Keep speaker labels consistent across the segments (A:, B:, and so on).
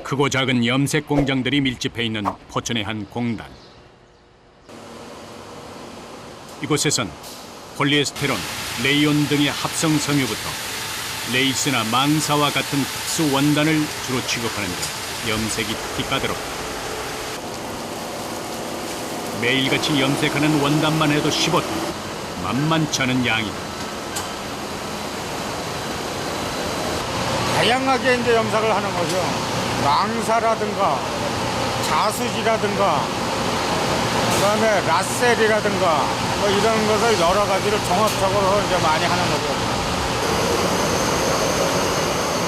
A: 크고 작은 염색 공장들이 밀집해 있는 포천의 한 공단. 이곳에선 폴리에스테론, 레이온 등의 합성 섬유부터 레이스나 망사와 같은 특수 원단을 주로 취급하는데 염색이 특히 까다롭다. 매일같이 염색하는 원단만 해도 15톤, 만만치 않은 양이다.
B: 다양하게 이제 염색을 하는 거죠. 망사라든가 자수지라든가 그다음에 라셀이라든가 뭐 이런 것을 여러 가지를 종합적으로 이제 많이 하는 거죠.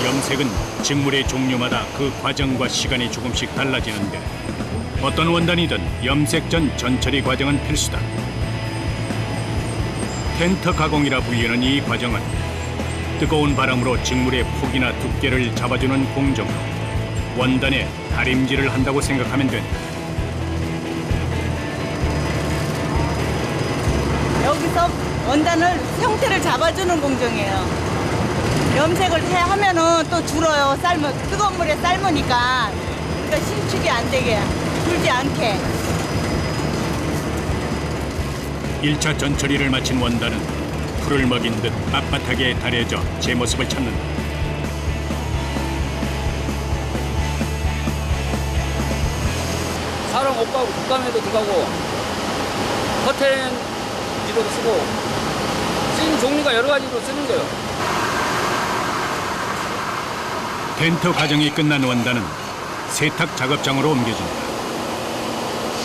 A: 염색은 직물의 종류마다 그 과정과 시간이 조금씩 달라지는데 어떤 원단이든 염색 전 전처리 과정은 필수다. 텐트 가공이라 불리는 이 과정은 뜨거운 바람으로 직물의 폭이나 두께를 잡아주는 공정으로 원단에 다림질을 한다고 생각하면 된다.
C: 여기서 원단을 형태를 잡아주는 공정이에요. 염색을 하면은 또 줄어요. 뜨거운 물에 삶으니까. 그러니까 신축이 안 되게, 줄지 않게.
A: 1차 전처리를 마친 원단은 풀을 먹인 듯 빳빳하게 다려져 제 모습을 찾는다.
D: 사람 옷가고 국감에도 들어가고 커튼지로도 쓰고 쓰는 종류가 여러 가지로 쓰는 거예요.
A: 텐트 과정이 끝난 원단은 세탁 작업장으로 옮겨진다.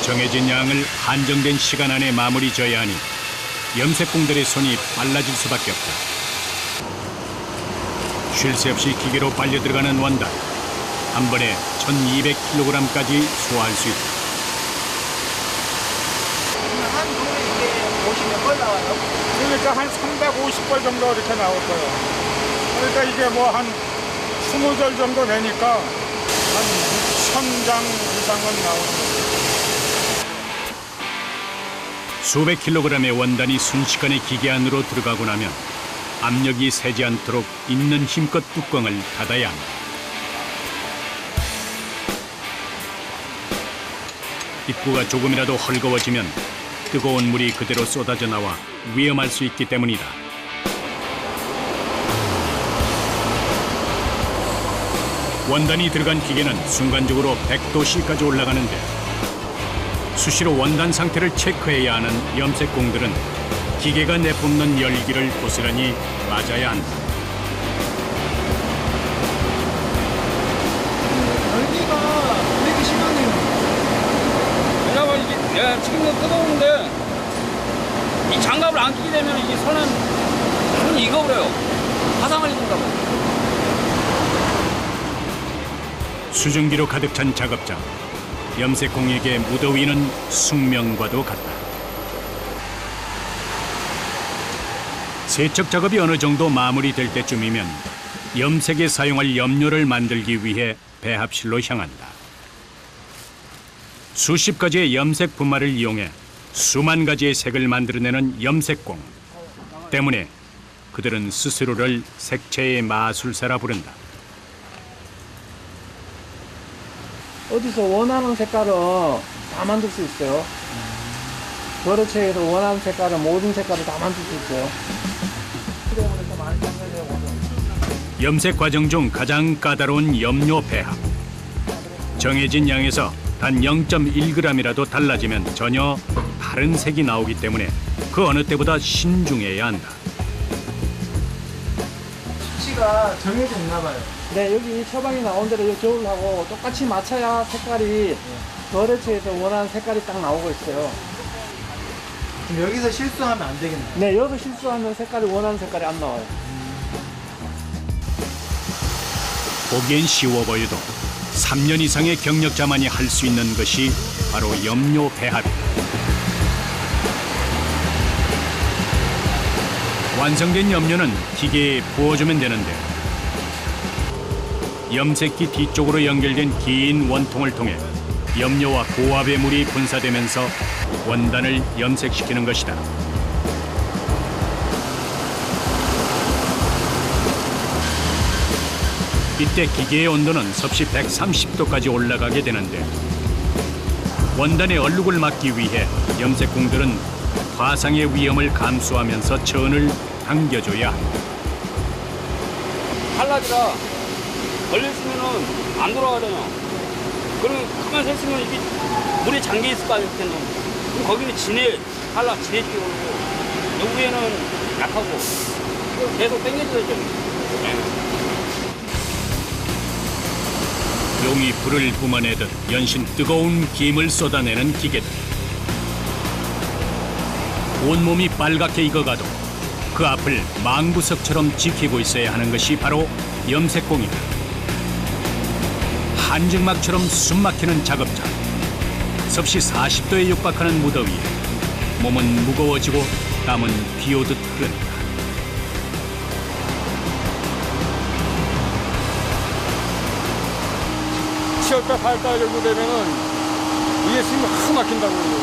A: 정해진 양을 한정된 시간 안에 마무리 져야 하니 염색공들의 손이 빨라질 수밖에 없다. 쉴 새 없이 기계로 빨려 들어가는 원단. 한 번에 1200kg까지 소화할 수 있다.
B: 한 통에 이게 50몇 나와요? 그러니까 한 350벌 정도 이렇게 나올 거예요. 그러니까 이게 뭐 한 20절 정도 되니까 한 6,000장 이상은 나오는 거예요.
A: 수백 킬로그램의 원단이 순식간에 기계 안으로 들어가고 나면 압력이 새지 않도록 있는 힘껏 뚜껑을 닫아야 한다. 입구가 조금이라도 헐거워지면 뜨거운 물이 그대로 쏟아져 나와 위험할 수 있기 때문이다. 원단이 들어간 기계는 순간적으로 100도씨까지 올라가는데 수시로 원단 상태를 체크해야 하는 염색공들은 기계가 내뿜는 열기를 고스란히 맞아야 한다.
B: 열기가 되게 심하네요.
D: 왜냐면 이게 지금도 뜨거운데 이 장갑을 안 끼게 되면 이게 손이 익어버려요. 화상을 입는다고.
A: 수증기로 가득 찬 작업장. 염색공에게 무더위는 숙명과도 같다. 세척 작업이 어느 정도 마무리될 때쯤이면 염색에 사용할 염료를 만들기 위해 배합실로 향한다. 수십 가지의 염색 분말을 이용해 수만 가지의 색을 만들어내는 염색공 때문에 그들은 스스로를 색채의 마술사라 부른다.
E: 어디서 원하는 색깔은 다 만들 수 있어요. 거래처에서 원하는 색깔은 모든 색깔을 다 만들 수 있어요. 그래서 많이 장려되고.
A: 염색 과정 중 가장 까다로운 염료 배합. 정해진 양에서 단 0.1g이라도 달라지면 전혀 다른 색이 나오기 때문에 그 어느 때보다 신중해야 한다.
E: 수치가 정해져 있나 봐요. 네, 여기 처방이 나온 대로 이 저울하고 똑같이 맞춰야 색깔이 거래처에서 원하는 색깔이 딱 나오고 있어요.
F: 그럼 여기서 실수하면 안 되겠네요.
E: 네, 여기서 실수하면 색깔이 원하는 색깔이 안 나와요.
A: 보기엔 쉬워 보여도 3년 이상의 경력자만이 할 수 있는 것이 바로 염료 배합이다. 완성된 염료는 기계에 부어주면 되는데 염색기 뒤쪽으로 연결된 긴 원통을 통해 염료와 고압의 물이 분사되면서 원단을 염색시키는 것이다. 이때 기계의 온도는 섭씨 130도까지 올라가게 되는데 원단의 얼룩을 막기 위해 염색공들은 화상의 위험을 감수하면서 천을 당겨줘야 한다.
D: 칼라지라 걸렸으면은 안 돌아가잖아. 그러면 가만히 서 있으면 이게 물에 잠겨 있을 거 아니야, 그때는. 그럼 거기는 칼라 진해 쪽이 오고, 여기에는 약하고, 이걸 계속 당겨줘야죠.
A: 용이 불을 뿜어내듯 연신 뜨거운 김을 쏟아내는 기계들. 온몸이 빨갛게 익어가도 그 앞을 망부석처럼 지키고 있어야 하는 것이 바로 염색공이다. 한증막처럼 숨막히는 작업장. 섭씨 40도에 육박하는 무더위에 몸은 무거워지고 땀은 비오듯 흐른다.
B: 치웠다 8달 정도 되면은 위에 있으면 확 막힌다고 그러고.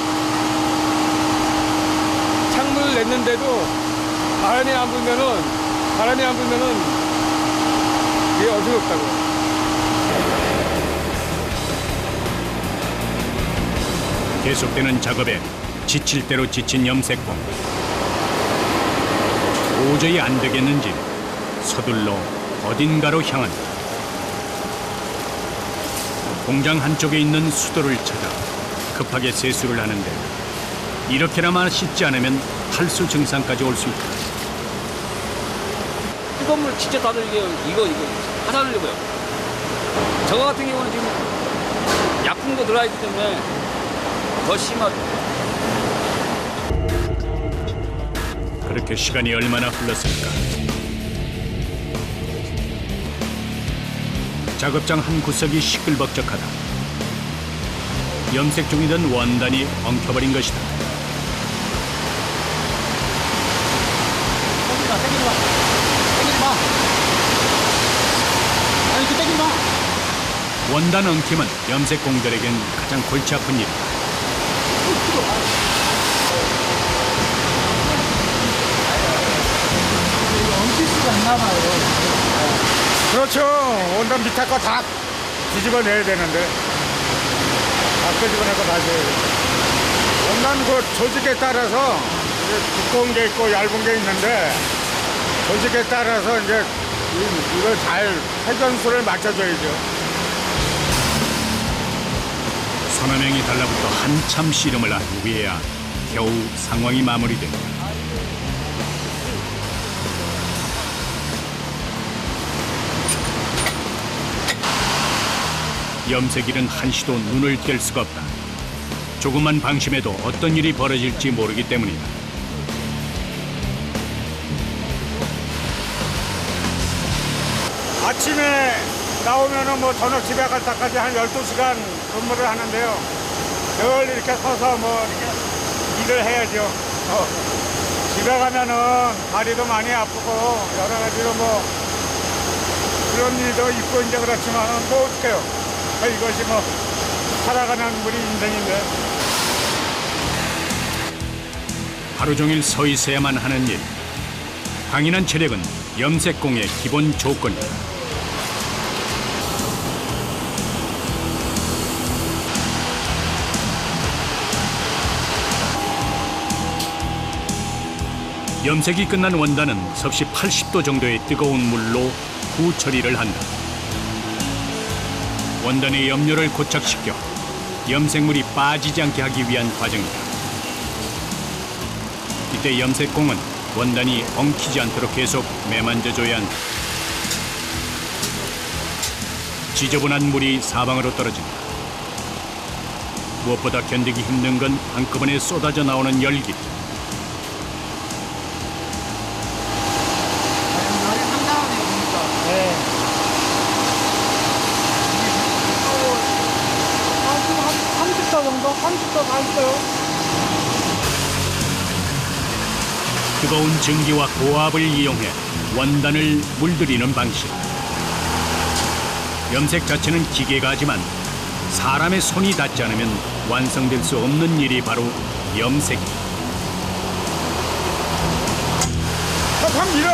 B: 창문을 냈는데도 바람이 안 불면은 이게 어지럽다고.
A: 계속되는 작업에 지칠 대로 지친 염색공. 도저히 안 되겠는지 서둘러 어딘가로 향한다. 공장 한쪽에 있는 수도를 찾아 급하게 세수를 하는데 이렇게나마 씻지 않으면 탈수 증상까지 올 수 있다.
D: 뜨거운 물 진짜 다 들리게요. 이거 화산을 내고요. 저거 같은 경우는 지금 약품도 들어있기 때문에 더 심하죠.
A: 그렇게 시간이 얼마나 흘렀을까. 작업장 한 구석이 시끌벅적하다. 염색 중이던 원단이 엉켜버린 것이다. 원단 엉킴은 염색공들에겐 가장 골치 아픈 일이다.
F: 엉킬 수가 있나 봐요.
B: 그렇죠. 원단 밑에 거 다 뒤집어내야 되는데. 다 끄집어내고 다시 해야 돼. 원단 그 조직에 따라서 이제 두꺼운 게 있고 얇은 게 있는데 조직에 따라서 이제 이걸 잘 회전수를 맞춰줘야죠.
A: 서너 명이 달라붙어 한참 씨름을 한 후에야 겨우 상황이 마무리된다. 염색일은 한시도 눈을 뗄 수가 없다. 조금만 방심해도 어떤 일이 벌어질지 모르기 때문이다.
B: 아침에 나오면은 뭐 저녁 집에 갈 때까지 한 12시간 근무를 하는데요. 늘 이렇게 서서 뭐 이렇게 일을 해야죠. 집에 가면은 다리도 많이 아프고 여러 가지로 뭐 그런 일도 있고 이제 그렇지만은 뭐 어떡해요. 이것이 뭐 살아가는 우리 인생인데.
A: 하루 종일 서 있어야만 하는 일. 강인한 체력은 염색공의 기본 조건이다. 염색이 끝난 원단은 섭씨 80도 정도의 뜨거운 물로 후 처리를 한다. 원단의 염료를 고착시켜 염색물이 빠지지 않게 하기 위한 과정이다. 이때 염색공은 원단이 엉키지 않도록 계속 매만져줘야 한다. 지저분한 물이 사방으로 떨어진다. 무엇보다 견디기 힘든 건 한꺼번에 쏟아져 나오는 열기.
F: 네. 한 30도 정도? 30도 가 있어요.
A: 뜨거운 증기와 고압을 이용해 원단을 물들이는 방식. 염색 자체는 기계가 하지만 사람의 손이 닿지 않으면 완성될 수 없는 일이 바로 염색이다.
B: 확 밀어!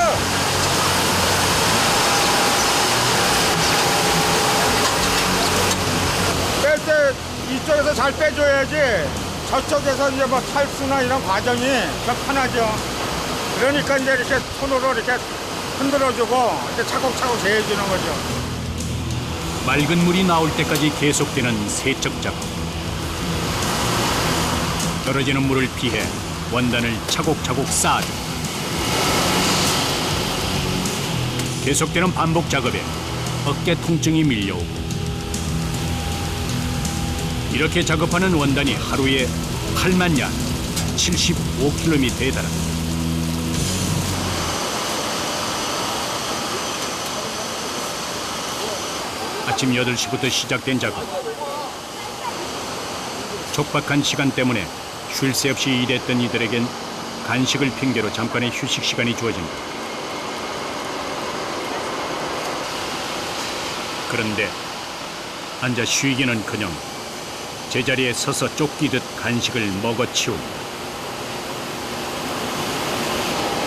B: 저쪽에서 잘 빼줘야지 저쪽에서 이제 뭐 탈수나 이런 과정이 더 편하죠. 그러니까 이제 이렇게 손으로 이렇게 흔들어주고 이제 차곡차곡 재해주는 거죠.
A: 맑은 물이 나올 때까지 계속되는 세척 작업. 떨어지는 물을 피해 원단을 차곡차곡 쌓아줍니다. 계속되는 반복 작업에 어깨 통증이 밀려오고 이렇게 작업하는 원단이 하루에 8만 양, 75kg에 달합니다. 아침 8시부터 시작된 작업. 촉박한 시간 때문에 쉴 새 없이 일했던 이들에겐 간식을 핑계로 잠깐의 휴식 시간이 주어집니다. 그런데 앉아 쉬기는커녕 제자리에 서서 쫓기듯 간식을 먹어치웁니다.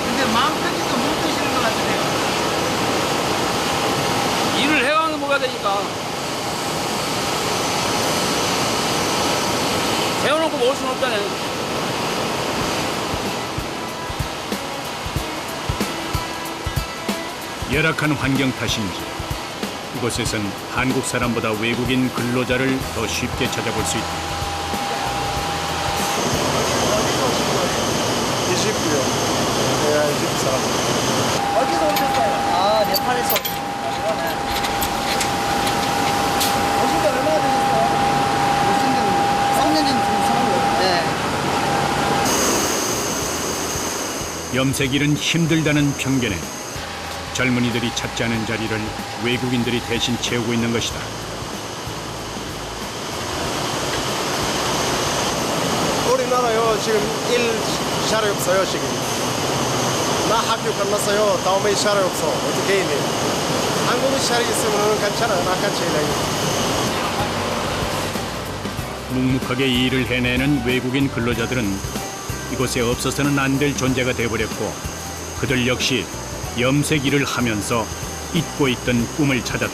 F: 근데 마음 편히도 못 드시는 것 같으네요.
D: 일을 해가면서 먹어야 되니까. 재워놓고 먹을 수는 없잖아요.
A: 열악한 환경 탓인지 이곳에선 한국 사람보다 외국인 근로자를 더 쉽게 찾아볼 수 있다.
F: 20구요. 네, 24. 어디서 오셨어요? 아, 네팔에서. 오신 지 얼마나 되셨어요? 오신 지 3년 전 네.
A: 염색일은 힘들다는 편견에 젊은이들이 찾지 않은 자리를 외국인들이 대신 채우고 있는 것이다.
G: 우리나라요 지금 일 자리 없어요 지금. 나 학교 끝났어요. 다음에 자리 없어. 어떻게 해야 돼? 한국에 자리 있으면 괜찮아. 나같이 일해.
A: 묵묵하게 일을 해내는 외국인 근로자들은 이곳에 없어서는 안 될 존재가 되어버렸고 그들 역시 염색 일을 하면서 잊고 있던 꿈을 찾았다.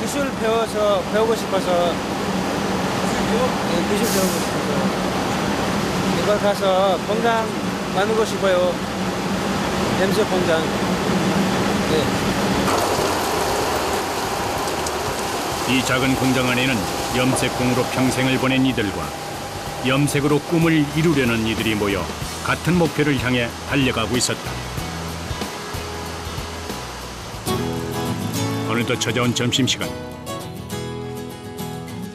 E: 기술 배우고 싶어서 기술 배우고 싶어서 이걸 가서 공장 만들고 싶어요. 염색 공장. 네.
A: 이 작은 공장 안에는 염색공으로 평생을 보낸 이들과 염색으로 꿈을 이루려는 이들이 모여 같은 목표를 향해 달려가고 있었다. 어느덧 찾아온 점심시간.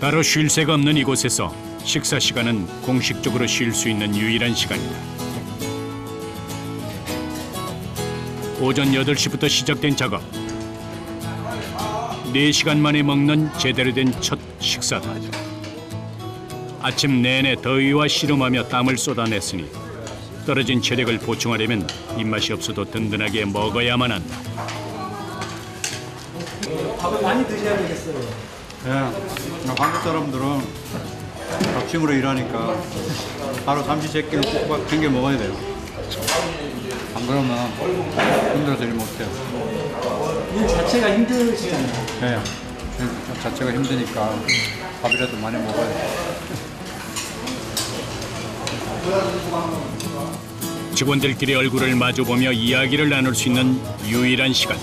A: 따로 쉴 새가 없는 이곳에서 식사 시간은 공식적으로 쉴 수 있는 유일한 시간이다. 오전 8시부터 시작된 작업. 4시간 만에 먹는 제대로 된 첫 식사다. 아침 내내 더위와 씨름하며 땀을 쏟아냈으니 떨어진 체력을 보충하려면 입맛이 없어도 든든하게 먹어야만 한다.
F: 밥을 많이 드셔야 되겠어요.
H: 예, 한국 사람들은 적심으로 일하니까 하루 30세끼는 꼭 챙겨 먹어야 돼요. 안 그러면 힘들어서 일 못해요.
F: 일 자체가 힘드시잖아요.
H: 예, 일 자체가 힘드니까 밥이라도 많이 먹어야 돼요.
A: 직원들끼리 얼굴을 마주보며 이야기를 나눌 수 있는 유일한 시간.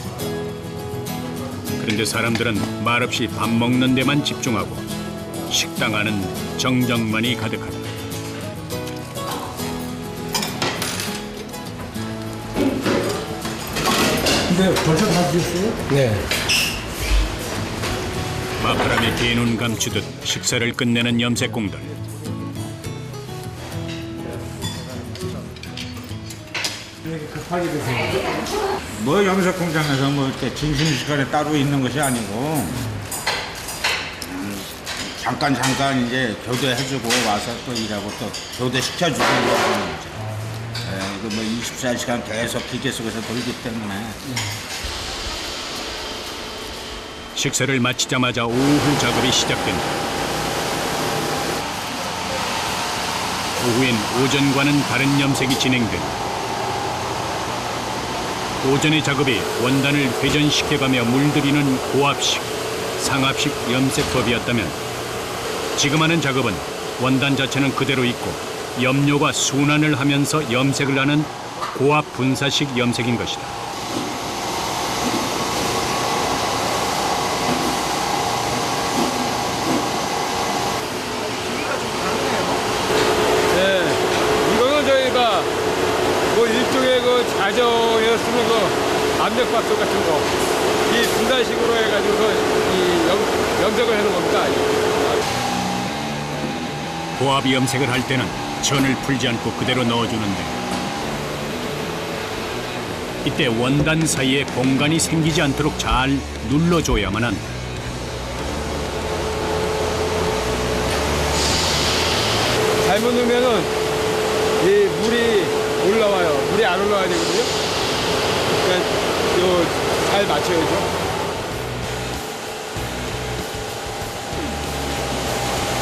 A: 그런데 사람들은 말없이 밥 먹는 데만 집중하고 식당 안은 정적만이 가득하다.
F: 근데 벌써 다 드셨어요? 네.
A: 마파람에 개 눈 감추듯 식사를 끝내는 염색공들.
F: 왜 이렇게 급하게 드세요?
B: 뭐 염색 공장에서 뭐 이렇게 점심 시간에 따로 있는 것이 아니고 잠깐 이제 교대해주고 와서 또 일하고 또 교대시켜주고 이러는 거죠. 이거 뭐 24시간 계속 기계 속에서 돌기 때문에.
A: 식사를 마치자마자 오후 작업이 시작된다. 오후엔 오전과는 다른 염색이 진행된다. 오전의 작업이 원단을 회전시켜가며 물들이는 고압식, 상압식 염색법이었다면 지금 하는 작업은 원단 자체는 그대로 있고 염료가 순환을 하면서 염색을 하는 고압 분사식 염색인 것이다.
B: 네, 이거는 저희가 뭐 일종의 그 자정에 쓰는 거 압력밥솥 같은 거, 이 분사식으로 해가지고서 이 염색을 해놓은 겁니다.
A: 고압 염색을 할 때는 전을 풀지 않고 그대로 넣어주는데 이때 원단 사이에 공간이 생기지 않도록 잘 눌러줘야만 한다.
B: 잘못 넣으면은 이 물이 올라와요. 물이 안 올라와야 되거든요. 그러니까 잘 맞춰야죠.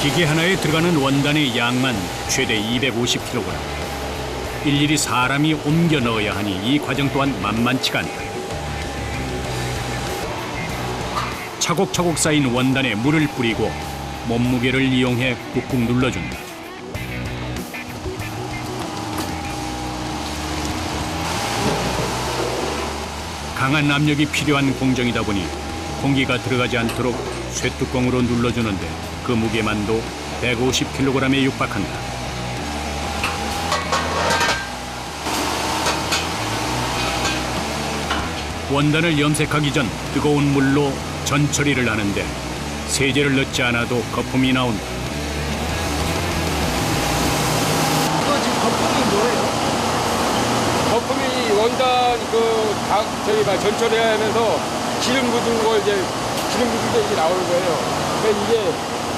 A: 기계 하나에 들어가는 원단의 양만 최대 250kg. 일일이 사람이 옮겨 넣어야 하니 이 과정 또한 만만치가 않다. 차곡차곡 쌓인 원단에 물을 뿌리고 몸무게를 이용해 꾹꾹 눌러준다. 강한 압력이 필요한 공정이다 보니 공기가 들어가지 않도록 쇠뚜껑으로 눌러주는데 그 무게만도 150kg에 육박한다. 원단을 염색하기 전 뜨거운 물로 전 처리를 하는데 세제를 넣지 않아도 거품이 나온다.
F: 이거 지금 거품이 뭐예요?
B: 거품이 원단 저희가 전처리하면서 기름 묻은 거 이제 기름 묻은 게 이제 나오는 거예요. 그러니까 이게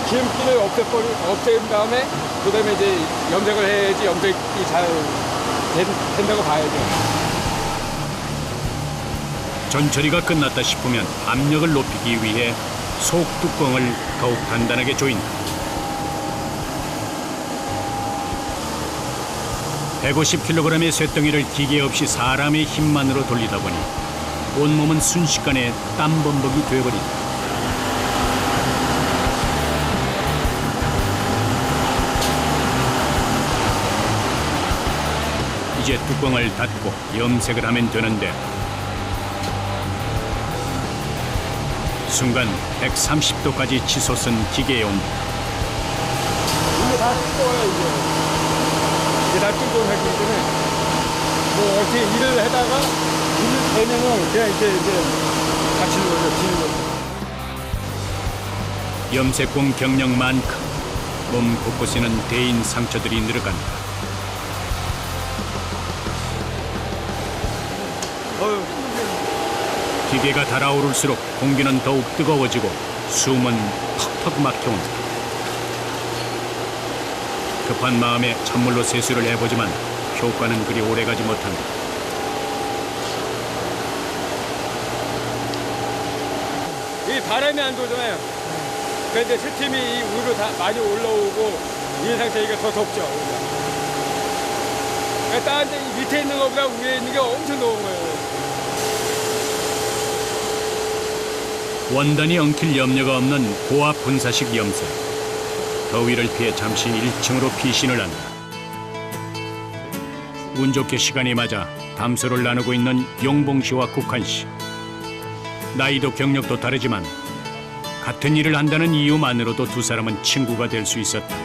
B: 기름기를 없앤 다음에 그다음에 이제 염색을 해야지 염색이 잘 된다고 봐야죠.
A: 전처리가 끝났다 싶으면 압력을 높이기 위해 속 뚜껑을 더욱 단단하게 조인다. 150kg의 쇳덩이를 기계 없이 사람의 힘만으로 돌리다 보니 온몸은 순식간에 땀범벅이 되어버린다. 이제 뚜껑을 닫고 염색을 하면 되는데 순간 130도까지 치솟은 기계의 온도.
B: 이게 다 뜨거워요, 이게. 이게 다 뜨거워하기 때문에 뭐 어떻게 일을 하다가 일을 되면은 그냥 이제 갇히는 거죠, 지는 거죠.
A: 염색공 경력만큼 몸 곳곳에는 대인 상처들이 늘어간다. 기계가 달아오를수록 공기는 더욱 뜨거워지고 숨은 턱턱 막혀온다. 급한 마음에 찬물로 세수를 해보지만 효과는 그리 오래가지 못한다.
B: 이 바람이 안 돌잖아요. 그런데 스팀이 이 위로 다 많이 올라오고 이 상태가 더 덥죠. 그러니까 다른 데 밑에 있는 것보다 위에 있는 게 엄청 더운 거예요.
A: 원단이 엉킬 염려가 없는 고압 분사식 염색. 더위를 피해 잠시 1층으로 피신을 한다. 운 좋게 시간이 맞아 담소를 나누고 있는 용봉 씨와 국한 씨. 나이도 경력도 다르지만 같은 일을 한다는 이유만으로도 두 사람은 친구가 될 수 있었다.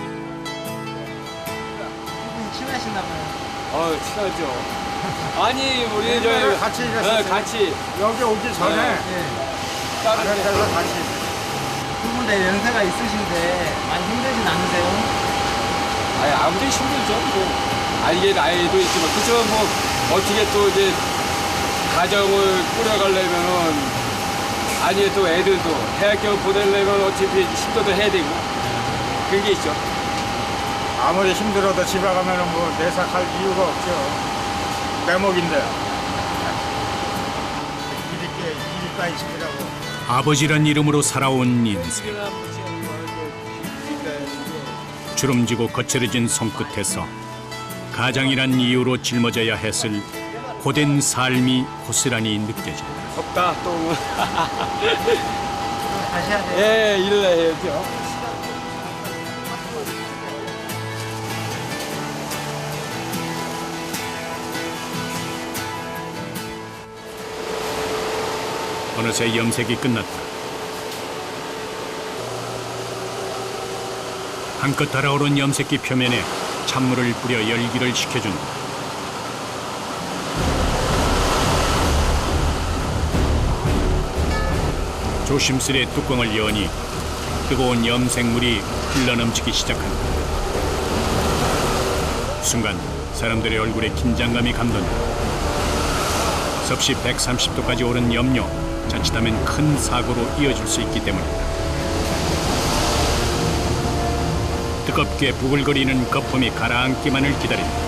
F: 친하신가 봐요.
B: 친하죠. 아니 우리
G: 옛날에 같이 일했었어요.
B: 같이
G: 여기 오기 전에 다른 데서 같이
F: 두 분 다 연세가 있으신데 많이 힘들진 않으세요?
B: 아니 아무리 힘들죠. 뭐. 이게 나이도 있지만 그렇지만 뭐 어떻게 또 이제 가정을 꾸려가려면은 아니 또 애들도 대학교 보내려면 어차피 힘들도 해야 되고 그런 게 있죠.
G: 아무리 힘들어도 집에 가면은 뭐 내삭할 이유가 없죠. 내 목인데. 일까지 시키라고.
A: 아버지란 이름으로 살아온 인생. 주름지고 거칠어진 손끝에서 가장이란 이유로 짊어져야 했을 고된 삶이 고스란히 느껴진다.
B: 덥다 또
F: 가셔야 돼요.
E: 예, 일을 해야죠.
A: 어느새 염색이 끝났다. 한껏 달아오른 염색기 표면에 찬물을 뿌려 열기를 식혀준다. 조심스레 뚜껑을 여니 뜨거운 염색물이 흘러넘치기 시작한다. 순간 사람들의 얼굴에 긴장감이 감돈다. 섭씨 130도까지 오른 염료, 자칫하면 큰 사고로 이어질 수 있기 때문이다. 뜨겁게 부글거리는 거품이 가라앉기만을 기다린다.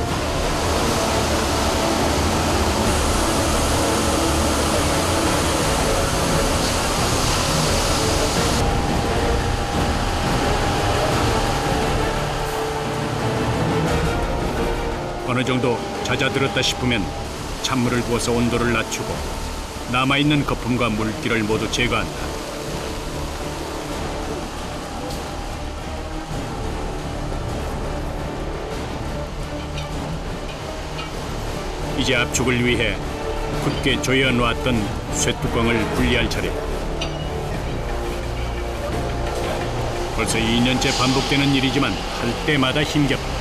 A: 어느 정도 잦아들었다 싶으면 찬물을 부어서 온도를 낮추고 남아있는 거품과 물기를 모두 제거한다. 이제 압축을 위해 굳게 조여놓았던 쇠뚜껑을 분리할 차례다. 벌써 2년째 반복되는 일이지만 할 때마다 힘겹다.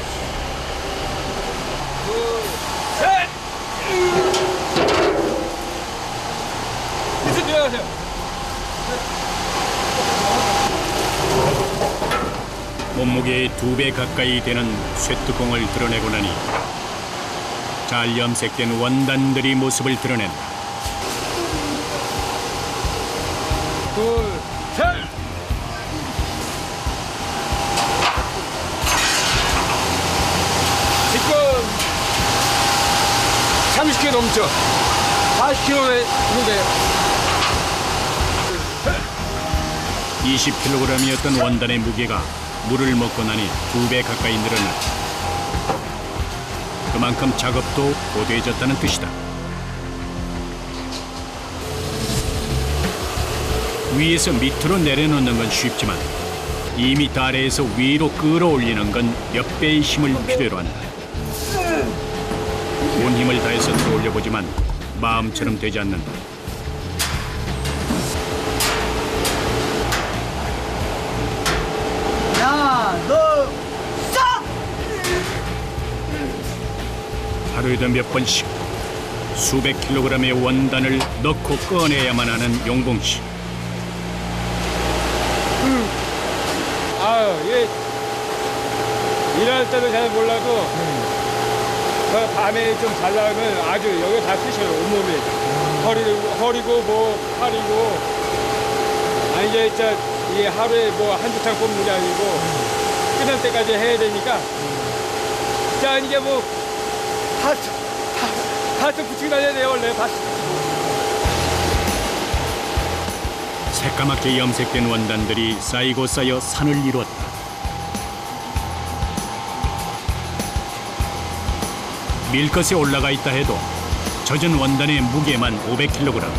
A: 몸무게의 2배 가까이 되는 쇠뚜껑을 드러내고 나니 잘 염색된 원단들이 모습을 드러낸다.
E: 둘, 셋! 지금 30kg 넘죠? 40kg인데
A: 20kg이었던 원단의 무게가 물을 먹고 나니 2배 가까이 늘어났다. 그만큼 작업도 고되해졌다는 뜻이다. 위에서 밑으로 내려놓는 건 쉽지만 2m 아래에서 위로 끌어올리는 건 몇 배의 힘을 필요로 한다. 온 힘을 다해서 들어올려보지만 마음처럼 되지 않는다.
F: 야, 너 싹!
A: 하루에도 몇 번씩 수백 킬로그램의 원단을 넣고 꺼내야만 하는 용봉 씨.
E: 아유, 예. 일할 때도 잘 몰라도 그 밤에 좀 자려면 아주 여기 다 쑤셔요, 온몸이. 허리고 뭐 팔이고. 아, 이제 진짜 이게 하루에 뭐 한두 창 뽑는 게 아니고 끝날 때까지 해야 되니까. 자, 이게 뭐 다쳐 붙이고 다녀야 돼요, 원래.
A: 새까맣게 염색된 원단들이 쌓이고 쌓여 산을 이루었다. 밀것에 올라가 있다 해도 젖은 원단의 무게만 500kg.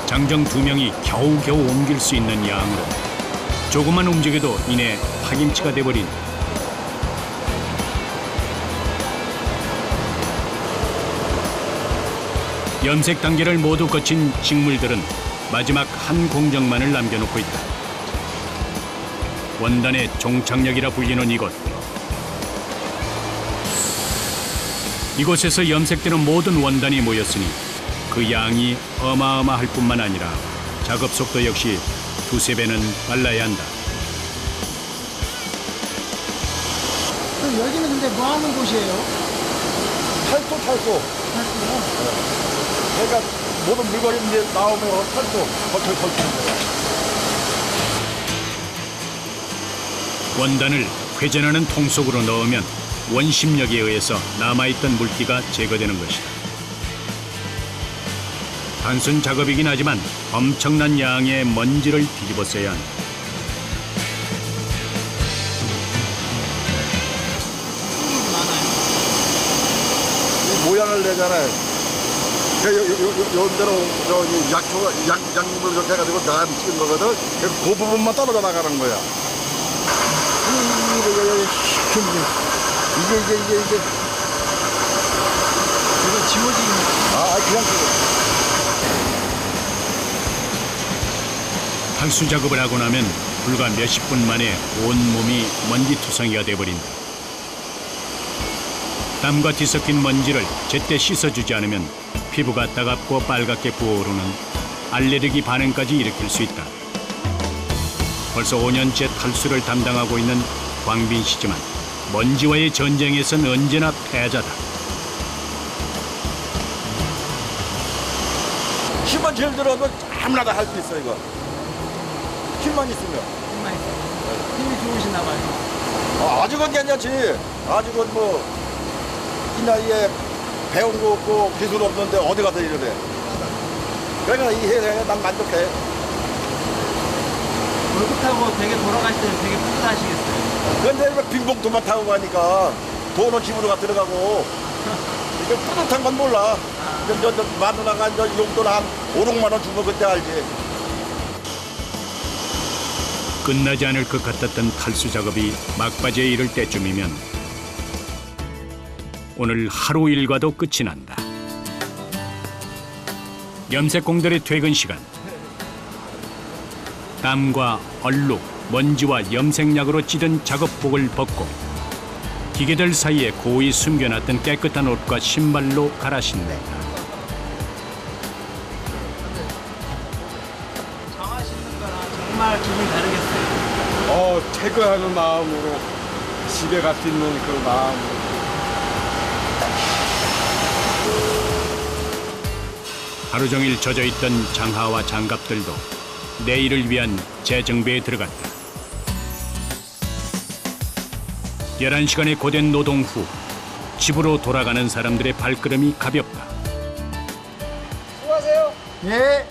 A: 장정 2명이 겨우겨우 옮길 수 있는 양으로 조금만 움직여도 이내 파김치가 돼버린. 염색 단계를 모두 거친 직물들은 마지막 한 공정만을 남겨놓고 있다. 원단의 종착역이라 불리는 이곳. 이곳에서 염색되는 모든 원단이 모였으니 그 양이 어마어마할 뿐만 아니라 작업 속도 역시 2~3배는 빨라야 한다.
F: 여기는 근데 뭐 하는 곳이에요?
B: 탈소. 그러니까 모든 물건이 이제 나오면 탈소 걸치는 거예요.
A: 원단을 회전하는 통 속으로 넣으면 원심력에 의해서 남아있던 물기가 제거되는 것이다. 단순 작업이긴 하지만 엄청난 양의 먼지를 뒤집어 써야 한다.
B: 모양을 내잖아요.
I: 요대로 약물 이렇게 해가지고 난 찍은 거거든. 그 부분만 떨어져 나가는 거야. 이게
F: 이거 지워지는
I: 그냥
A: 탈수 작업을 하고 나면 불과 몇십 분 만에 온몸이 먼지투성이가 돼버린다. 땀과 뒤섞인 먼지를 제때 씻어주지 않으면 피부가 따갑고 빨갛게 부어오르는 알레르기 반응까지 일으킬 수 있다. 벌써 5년째 탈수를 담당하고 있는 광빈 씨지만 먼지와의 전쟁에선 언제나 패자다.
I: 힘만 제일 들어도 아무나 다 할 수 있어 이거. 힘만 있으면.
F: 힘이 좋으시나 봐요.
I: 아직은 괜찮지. 아직은 뭐 이 나이에 배운 거 없고 기술 없는데 어디 가서 이러래. 그러니까 이 해에 난 만족해.
F: 월급하고 되게 돌아가실 때는 되게 뿌듯하시겠어요.
I: 근데 빈봉투만 타고 가니까 돈은 집으로 들어가고 이게 뿌듯한 건 몰라. 마누라가 용돈 한 5, 6만 원 주면 그때 알지.
A: 끝나지 않을 것 같았던 탈수 작업이 막바지에 이를 때쯤이면 오늘 하루 일과도 끝이 난다. 염색공들의 퇴근 시간. 땀과 얼룩, 먼지와 염색약으로 찌든 작업복을 벗고 기계들 사이에 고이 숨겨놨던 깨끗한 옷과 신발로 갈아 신는다.
F: 정하시는 거랑 정말 기분이 다르겠어요.
B: 퇴근하는 마음으로 집에 갈 수 있는 그 마음으로.
A: 하루 종일 젖어있던 장화와 장갑들도 내일을 위한 재정비에 들어갔다. 11시간의 고된 노동 후 집으로 돌아가는 사람들의 발걸음이 가볍다.
F: 수고하세요.
I: 예.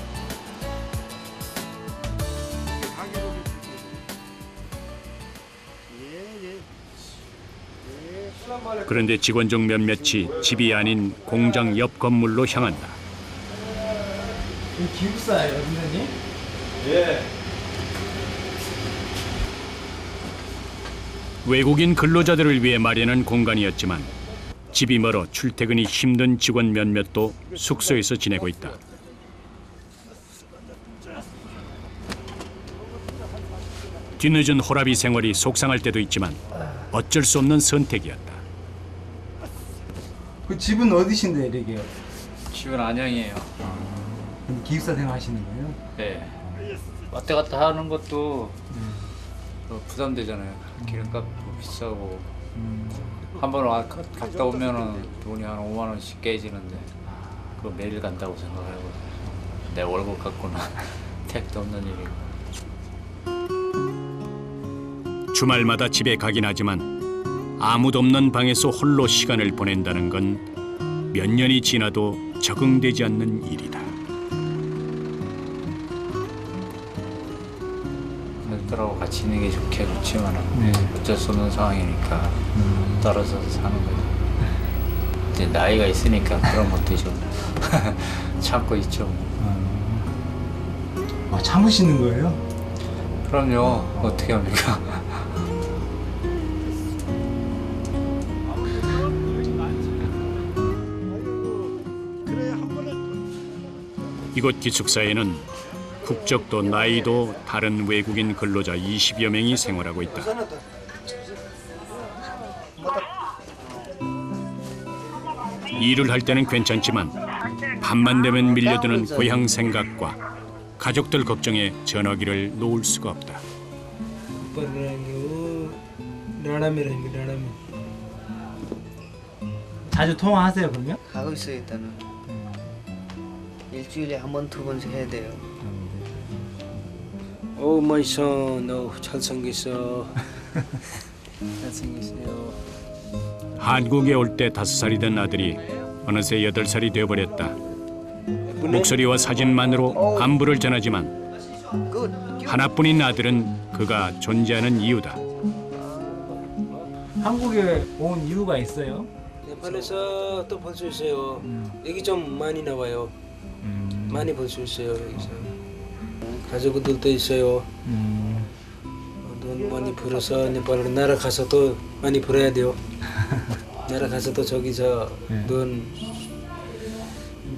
A: 그런데 직원 중 몇몇이 집이 아닌 공장 옆 건물로 향한다.
F: 이 기숙사예요, 선생님?
I: 예.
A: 외국인 근로자들을 위해 마련한 공간이었지만 집이 멀어 출퇴근이 힘든 직원 몇몇도 숙소에서 지내고 있다. 뒤늦은 호라비 생활이 속상할 때도 있지만 어쩔 수 없는 선택이었다.
F: 그 집은 어디신데 이렇게요?
H: 집은 안양이에요.
F: 근데 기숙사 생활하시는 거예요?
H: 네. 왔다 갔다 하는 것도 부담되잖아요. 기름값도 비싸고 한 번 갔다 오면은 돈이 한 5만 원씩 깨지는데 그거 매일 간다고 생각하고 내 월급 갖고는 택도 없는 일이고.
A: 주말마다 집에 가긴 하지만 아무도 없는 방에서 홀로 시간을 보낸다는 건 몇 년이 지나도 적응되지 않는 일이다.
H: 가족들하고 같이 있는 게 좋지만 어쩔 수 없는 상황이니까 떨어져서 사는 거죠. 이제 나이가 있으니까 그런 것도 좀 참고 있죠.
F: 참으시는 거예요?
H: 그럼요. 어떻게 합니까?
A: 이곳 기숙사에는 국적도 나이도 다른 외국인 근로자 20여 명이 생활하고 있다. 일을 할 때는 괜찮지만 밤만 되면 밀려드는 고향 생각과 가족들 걱정에 전화기를 놓을 수가 없다.
F: 자주 통화하세요 그러면?
J: 하고 있어요 일단은. 일주일에 한 번, 두 번씩 해야 돼요.
K: 오 마이 선, 너 잘생겼어.
J: 잘생기세요.
A: 한국에 올 때 5살이 된 아들이 어느새 8살이 되어버렸다. 목소리와 사진만으로 안부를 전하지만 하나뿐인 아들은 그가 존재하는 이유다.
F: 한국에 온 이유가 있어요?
K: 안에서 또 볼 수 있어요. 여기 좀 많이 나와요. 많이 볼 수 있어요 여기서. 가족들도 있어요. 돈 많이 벌어서 네팔로 날아가서도 많이 벌어야 돼요. 날아가서도 저기서 돈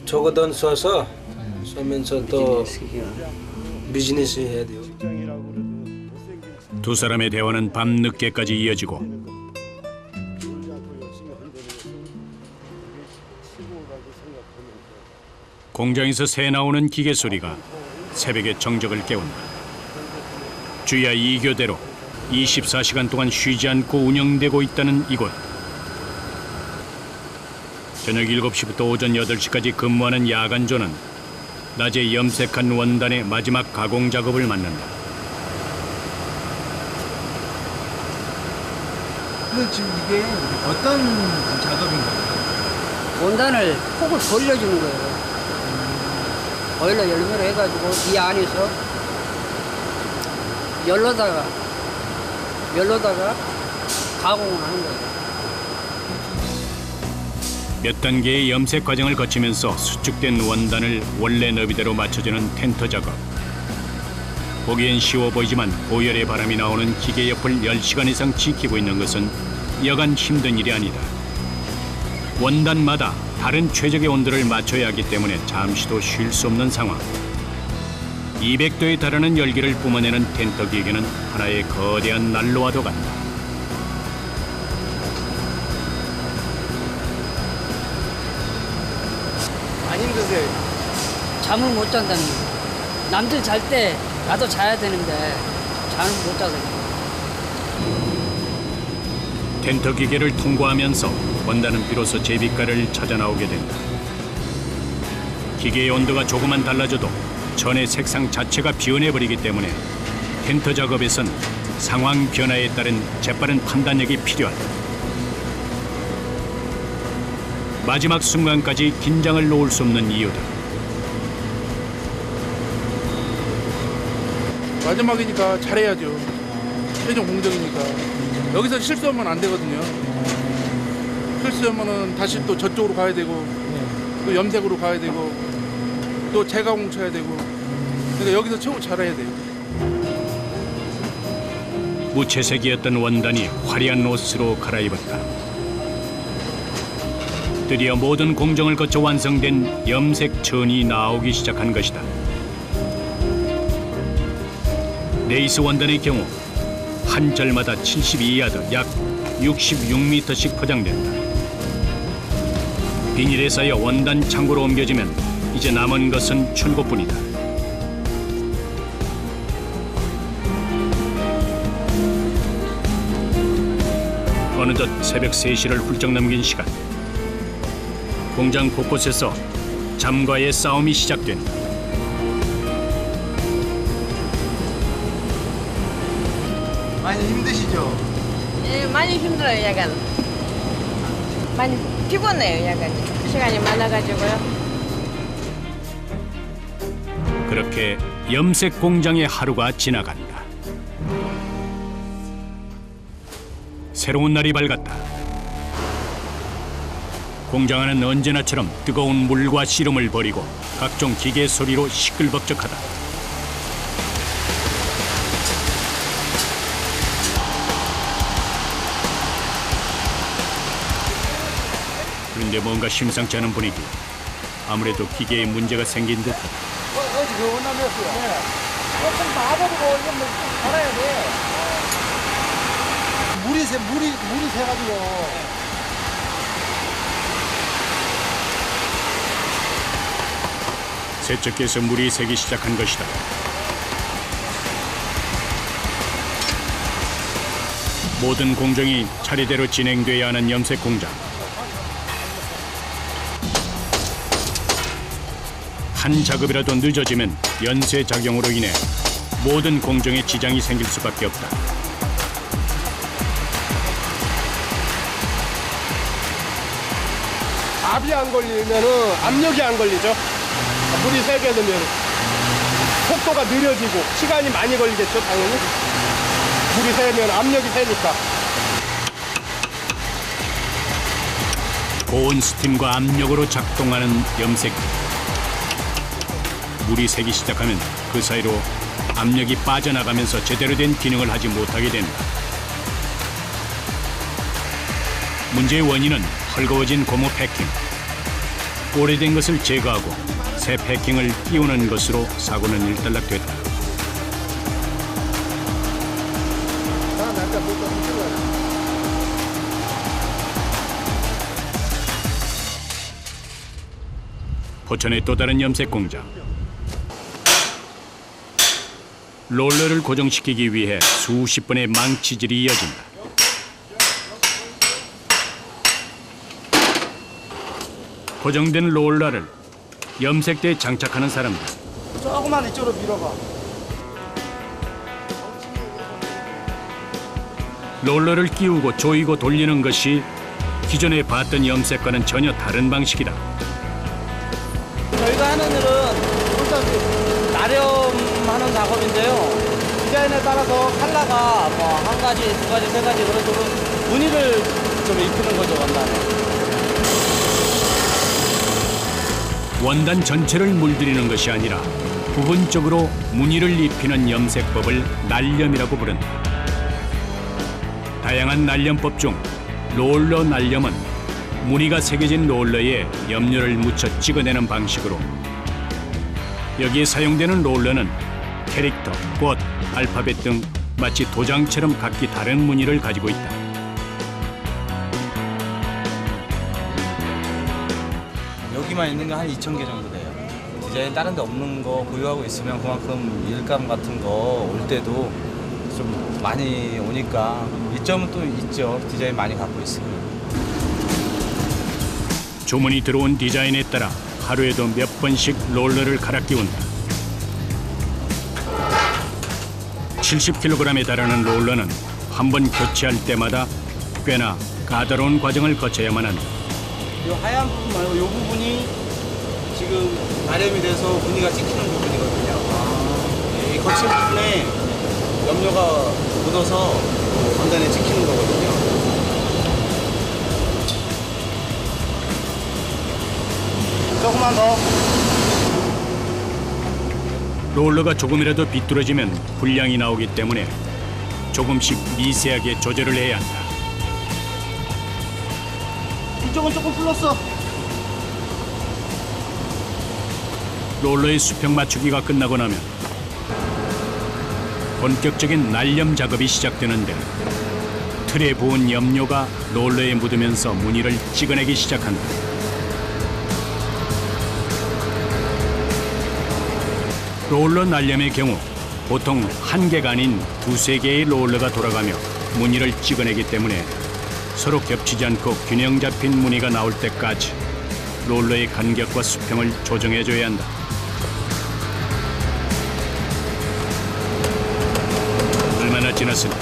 K: 저거 돈 써서 쓰면서 또 비즈니스 해야 돼요.
A: 두 사람의 대화는 밤 늦게까지 이어지고 공장에서 새 나오는 기계 소리가 새벽의 정적을 깨운다. 주야 2교대로 24시간 동안 쉬지 않고 운영되고 있다는 이곳. 저녁 7시부터 오전 8시까지 근무하는 야간조는 낮에 염색한 원단의 마지막 가공 작업을 맡는다.
F: 근데 지금 이게 어떤 작업인가요?
L: 원단을 폭을 돌려주는 거예요. 보일러 열매로 해가지고 이 안에서 열로다가 가공을 하는 거예요.
A: 몇 단계의 염색 과정을 거치면서 수축된 원단을 원래 너비대로 맞춰주는 텐터 작업. 보기엔 쉬워 보이지만 고열의 바람이 나오는 기계 옆을 10시간 이상 지키고 있는 것은 여간 힘든 일이 아니다. 원단마다 다른 최적의 온도를 맞춰야 하기 때문에 잠시도 쉴 수 없는 상황. 200도에 달하는 열기를 뿜어내는 텐터 기계는 하나의 거대한 난로와도 같다.
F: 많이 힘드세요?
L: 잠을 못 잔다는 거예요. 남들 잘 때 나도 자야 되는데 잠을 못 자서.
A: 텐터 기계를 통과하면서 원단은 비로소 제빛깔을 찾아 나오게 된다. 기계의 온도가 조금만 달라져도 전의 색상 자체가 변해버리기 때문에 텐터 작업에선 상황 변화에 따른 재빠른 판단력이 필요하다. 마지막 순간까지 긴장을 놓을 수 없는 이유다.
B: 마지막이니까 잘해야죠. 최종 공정이니까. 여기서 실수하면 안 되거든요. 실수하면은 다시 또 저쪽으로 가야 되고, 또 염색으로 가야 되고, 또 재가공 쳐야 되고. 그러니까 여기서 최고 잘해야 돼요.
A: 무채색이었던 원단이 화려한 옷으로 갈아입었다. 드디어 모든 공정을 거쳐 완성된 염색 천이 나오기 시작한 것이다. 레이스 원단의 경우 한 절마다 72야드, 약 66m씩 포장된다. 비닐에 쌓여 원단 창고로 옮겨지면 이제 남은 것은 출고뿐이다. 어느덧 새벽 3시를 훌쩍 넘긴 시간. 공장 곳곳에서 잠과의 싸움이 시작된다.
F: 많이 힘드시죠?
C: 예, 많이 힘들어요, 야간. 많이 피곤해요, 야간. 시간이 많아가지고요.
A: 그렇게 염색 공장의 하루가 지나간다. 새로운 날이 밝았다. 공장 안은 언제나처럼 뜨거운 물과 씨름을 벌이고 각종 기계 소리로 시끌벅적하다. 그런데 뭔가 심상치 않은 분위기. 아무래도 기계에 문제가 생긴 듯하다.
F: 어디 그 원남이었어요? 네. 좀 놔버리고 이건 뭐 갈아야 돼. 물이 새가지고.
A: 세척기에서 물이 새기 시작한 것이다. 모든 공정이 차례대로 진행돼야 하는 염색 공장. 한 작업이라도 늦어지면 연쇄 작용으로 인해 모든 공정에 지장이 생길 수밖에 없다.
G: 압이 안 걸리면은 압력이 안 걸리죠. 물이 새게 되면 속도가 느려지고 시간이 많이 걸리겠죠, 당연히. 물이 새면 압력이 새니까.
A: 고온 스팀과 압력으로 작동하는 염색기. 물이 새기 시작하면 그 사이로 압력이 빠져나가면서 제대로 된 기능을 하지 못하게 된다. 문제의 원인은 헐거워진 고무 패킹. 오래된 것을 제거하고 새 패킹을 끼우는 것으로 사고는 일단락됐다. 포천의 또 다른 염색 공장. 롤러를 고정시키기 위해 수십 번의 망치질이 이어진다. 고정된 롤러를 염색대에 장착하는 사람들.
F: 조금만 이쪽으로 밀어봐.
A: 롤러를 끼우고 조이고 돌리는 것이 기존에 봤던 염색과는 전혀 다른 방식이다.
F: 저희가 하는 일은 일단 나렴하는 작업인데요. 디자인에 따라서 컬러가 뭐 한 가지, 두 가지, 세 가지 그런 식으로 무늬를 좀 입히는 거죠, 원단에.
A: 원단 전체를 물들이는 것이 아니라 부분적으로 무늬를 입히는 염색법을 날염이라고 부른다. 다양한 날염법 중 롤러 날염은 무늬가 새겨진 롤러에 염료를 묻혀 찍어내는 방식으로, 여기에 사용되는 롤러는 캐릭터, 꽃, 알파벳 등 마치 도장처럼 각기 다른 무늬를 가지고 있다.
F: 여기만 있는 게 한 2,000개 정도 돼요. 디자인 다른 데 없는 거 보유하고 있으면 그만큼 일감 같은 거 올 때도 좀 많이 오니까 이점은 또 있죠. 디자인 많이 갖고 있으면.
A: 주문이 들어온 디자인에 따라 하루에도 몇 번씩 롤러를 갈아 끼운다. 70kg에 달하는 롤러는 한 번 교체할 때마다 꽤나 까다로운 과정을 거쳐야만 한다.
F: 이 하얀 부분 말고 이 부분이 지금 나렴이 돼서 무늬가 찍히는 부분이거든요. 이 거친 부분에 염료가 묻어서 원단에 찍히는 거거든요. 조금만 더.
A: 롤러가 조금이라도 비뚤어지면 불량이 나오기 때문에 조금씩 미세하게 조절을 해야 한다.
F: 이쪽은 조금 풀렸어.
A: 롤러의 수평 맞추기가 끝나고 나면 본격적인 날염 작업이 시작되는데, 틀에 부은 염료가 롤러에 묻으면서 무늬를 찍어내기 시작한다. 롤러 날염의 경우 보통 한 개가 아닌 두세 개의 롤러가 돌아가며 무늬를 찍어내기 때문에 서로 겹치지 않고 균형 잡힌 무늬가 나올 때까지 롤러의 간격과 수평을 조정해줘야 한다. 얼마나 지났을까?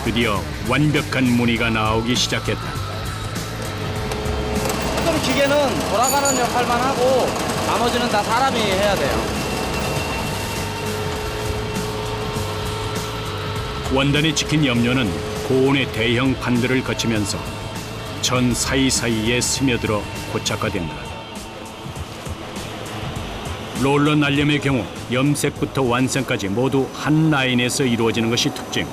A: 드디어 완벽한 무늬가 나오기 시작했다.
F: 좀 기계는 돌아가는 역할만 하고 나머지는 다 사람이 해야 돼요.
A: 원단에 찍힌 염료는 고온의 대형 판들을 거치면서 전 사이사이에 스며들어 고착화된다. 롤러 날염의 경우 염색부터 완성까지 모두 한 라인에서 이루어지는 것이 특징.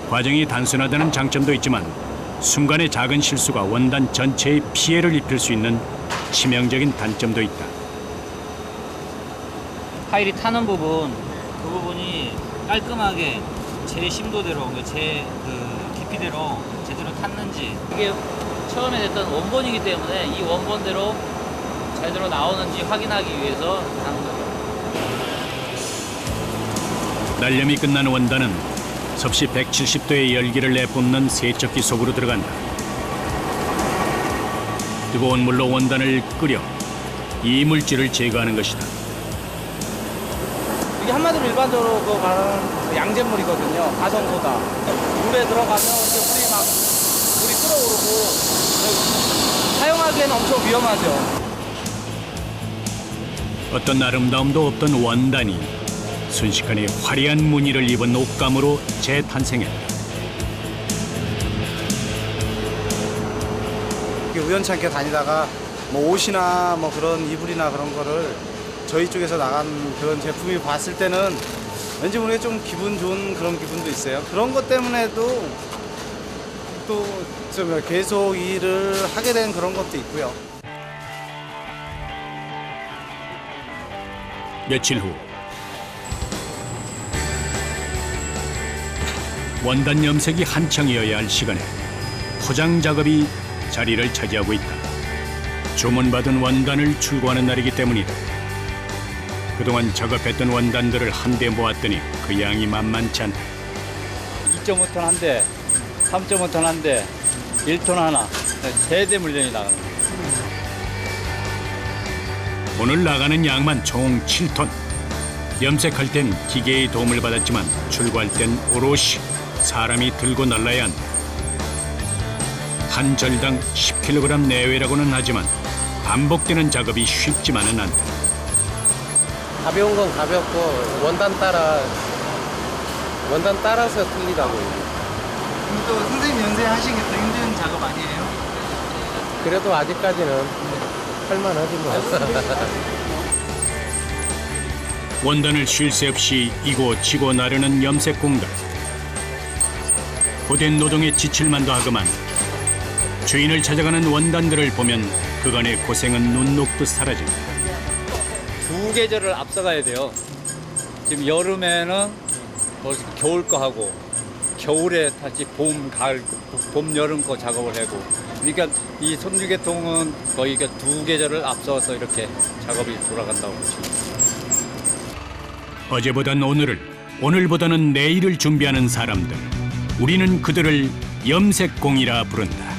A: 과정이 단순하다는 장점도 있지만 순간의 작은 실수가 원단 전체에 피해를 입힐 수 있는 치명적인 단점도 있다.
M: 파일이 타는 부분, 그 부분이 깔끔하게 제 심도대로, 제 깊이대로 제대로 탔는지,
L: 이게 처음에 됐던 원본이기 때문에 이 원본대로 제대로 나오는지 확인하기 위해서 하는 거죠.
A: 날염이 끝난 원단은 섭씨 170도의 열기를 내뿜는 세척기 속으로 들어간다. 뜨거운 물로 원단을 끓여 이물질을 제거하는 것이다.
F: 이게 한마디로 일반적으로 그 말하는 양잿물이거든요. 가성소다. 물에 들어가면 이제 물이 끓어오르고 사용하기에는 엄청 위험하죠.
A: 어떤 아름다움도 없던 원단이 순식간에 화려한 무늬를 입은 옷감으로 재탄생했다.
F: 이렇게 우연찮게 다니다가 뭐 옷이나 뭐 그런 이불이나 그런 거를 저희 쪽에서 나간 그런 제품이 봤을 때는 왠지 모르게 좀 기분 좋은 그런 기분도 있어요. 그런 것 때문에도 또 좀 계속 일을 하게 된 그런 것도 있고요.
A: 며칠 후 원단 염색이 한창이어야 할 시간에 포장 작업이 자리를 차지하고 있다. 주문받은 원단을 출고하는 날이기 때문이다. 그동안 작업했던 원단들을 한데 모았더니 그 양이 만만치 않다.
H: 2.5톤 한 대, 3.5톤 한 대, 1톤 하나, 3대 물량이 나가는 거예요.
A: 오늘 나가는 양만 총 7톤. 염색할 땐 기계의 도움을 받았지만 출고할 땐 오롯이 사람이 들고 날라야 한다. 한 절당 10kg 내외라고는 하지만 반복되는 작업이 쉽지만은 않다.
E: 가벼운 건 가볍고 원단 따라서 틀리다고요.
F: 또 선생님 연세하신 게 또 힘든 작업 아니에요?
E: 그래도 아직까지는 할만하지 뭐.
A: 원단을 쉴 새 없이 이고 지고 나르는 염색 공단. 고된 노동에 지칠 만도 하구만 주인을 찾아가는 원단들을 보면 그간의 고생은 눈 녹듯 사라진다.
H: 2계절을 앞서가야 돼요. 지금 여름에는 뭐 겨울 거 하고 겨울에 다시 봄, 가을, 봄, 여름 거 작업을 하고 그러니까 이 손주계통은 거의 2계절을 앞서서 이렇게 작업이 돌아간다고 보시면 돼요.
A: 어제보단 오늘을, 오늘보다는 내일을 준비하는 사람들. 우리는 그들을 염색공이라 부른다.